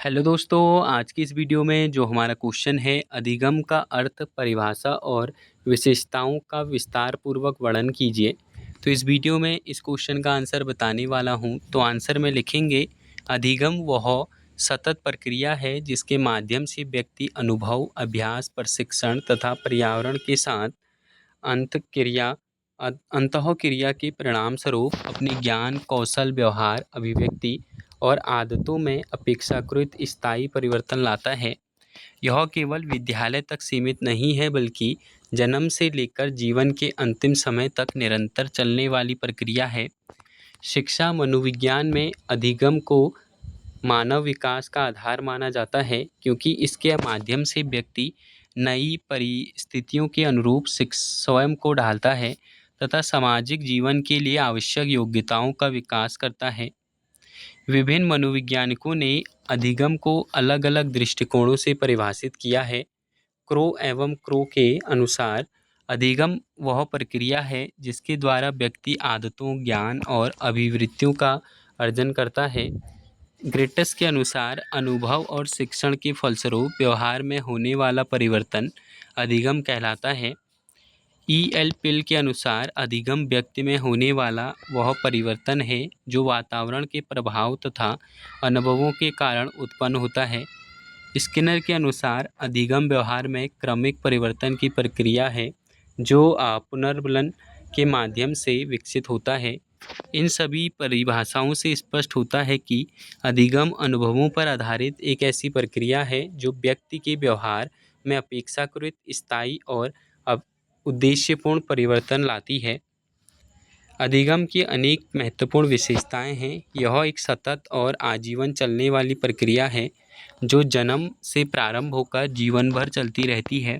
Hello दोस्तों, आज की इस वीडियो में जो हमारा क्वेश्चन है अधिगम का अर्थ, परिभाषा और विशेषताओं का विस्तार पूर्वक वर्णन कीजिए। तो इस वीडियो में इस क्वेश्चन का आंसर बताने वाला हूं। तो आंसर में लिखेंगे अधिगम वह सतत प्रक्रिया है जिसके माध्यम से व्यक्ति अनुभव, अभ्यास, प्रशिक्षण तथा पर्यावरण के साथ अंतःक्रिया के परिणाम स्वरूप अपने ज्ञान, कौशल, व्यवहार, अभिव्यक्ति और आदतों में अपेक्षाकृत स्थायी परिवर्तन लाता है। यह केवल विद्यालय तक सीमित नहीं है बल्कि जन्म से लेकर जीवन के अंतिम समय तक निरंतर चलने वाली प्रक्रिया है। शिक्षा मनोविज्ञान में अधिगम को मानव विकास का आधार माना जाता है क्योंकि इसके माध्यम से व्यक्ति नई परिस्थितियों के अनुरूप स्वयं को ढालता है तथा सामाजिक जीवन के लिए आवश्यक योग्यताओं का विकास करता है। विभिन्न मनोवैज्ञानिकों ने अधिगम को अलग अलग दृष्टिकोणों से परिभाषित किया है। क्रो के अनुसार अधिगम वह प्रक्रिया है जिसके द्वारा व्यक्ति आदतों, ज्ञान और अभिवृत्तियों का अर्जन करता है। ग्रेटस के अनुसार अनुभव और शिक्षण के फलस्वरूप व्यवहार में होने वाला परिवर्तन अधिगम कहलाता है। एल पिल के अनुसार अधिगम व्यक्ति में होने वाला वह परिवर्तन है जो वातावरण के प्रभाव तथा अनुभवों के कारण उत्पन्न होता है। स्किनर के अनुसार अधिगम व्यवहार में क्रमिक परिवर्तन की प्रक्रिया है जो पुनर्बलन के माध्यम से विकसित होता है। इन सभी परिभाषाओं से स्पष्ट होता है कि अधिगम अनुभवों पर आधारित एक ऐसी प्रक्रिया है जो व्यक्ति के व्यवहार में अपेक्षाकृत स्थायी और उद्देश्यपूर्ण परिवर्तन लाती है। अधिगम की अनेक महत्वपूर्ण विशेषताएं हैं। यह एक सतत और आजीवन चलने वाली प्रक्रिया है जो जन्म से प्रारंभ होकर जीवन भर चलती रहती है।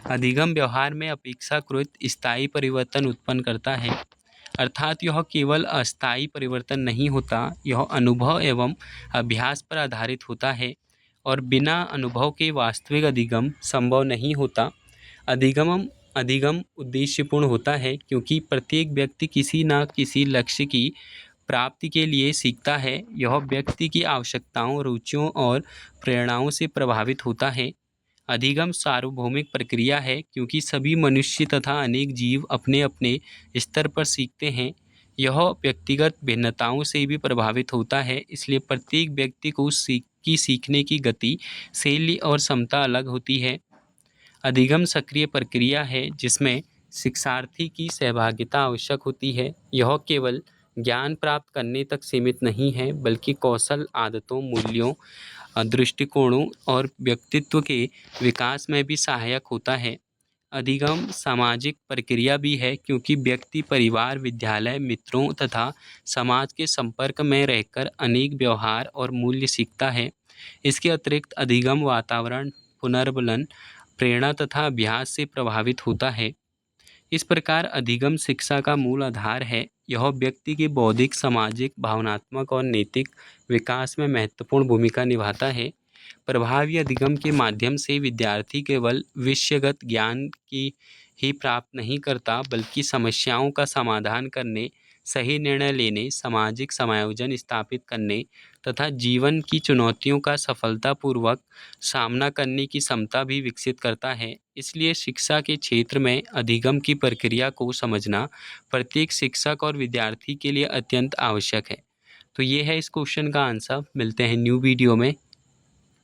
अधिगम व्यवहार में अपेक्षाकृत स्थायी परिवर्तन उत्पन्न करता है, अर्थात यह केवल अस्थायी परिवर्तन नहीं होता। यह अनुभव एवं अभ्यास पर आधारित होता है और बिना अनुभव के वास्तविक अधिगम संभव नहीं होता। अधिगम उद्देश्यपूर्ण होता है क्योंकि प्रत्येक व्यक्ति किसी न किसी लक्ष्य की प्राप्ति के लिए सीखता है। यह व्यक्ति की आवश्यकताओं, रुचियों और प्रेरणाओं से प्रभावित होता है। अधिगम सार्वभौमिक प्रक्रिया है क्योंकि सभी मनुष्य तथा अनेक जीव अपने अपने स्तर पर सीखते हैं। यह व्यक्तिगत भिन्नताओं से भी प्रभावित होता है, इसलिए प्रत्येक व्यक्ति को सीखने की गति, शैली और क्षमता अलग होती है। अधिगम सक्रिय प्रक्रिया है जिसमें शिक्षार्थी की सहभागिता आवश्यक होती है। यह केवल ज्ञान प्राप्त करने तक सीमित नहीं है बल्कि कौशल, आदतों, मूल्यों, दृष्टिकोणों और व्यक्तित्व के विकास में भी सहायक होता है। अधिगम सामाजिक प्रक्रिया भी है क्योंकि व्यक्ति परिवार, विद्यालय, मित्रों तथा समाज के संपर्क में रहकर अनेक व्यवहार और मूल्य सीखता है। इसके अतिरिक्त अधिगम वातावरण, पुनर्बलन, प्रेरणा तथा अभ्यास से प्रभावित होता है। इस प्रकार अधिगम शिक्षा का मूल आधार है। यह व्यक्ति के बौद्धिक, सामाजिक, भावनात्मक और नैतिक विकास में महत्वपूर्ण भूमिका निभाता है। प्रभावी अधिगम के माध्यम से विद्यार्थी केवल विषयगत ज्ञान की ही प्राप्त नहीं करता बल्कि समस्याओं का समाधान करने, सही निर्णय लेने, सामाजिक समायोजन स्थापित करने तथा जीवन की चुनौतियों का सफलतापूर्वक सामना करने की क्षमता भी विकसित करता है। इसलिए शिक्षा के क्षेत्र में अधिगम की प्रक्रिया को समझना प्रत्येक शिक्षक और विद्यार्थी के लिए अत्यंत आवश्यक है। तो ये है इस क्वेश्चन का आंसर। मिलते हैं न्यू वीडियो में।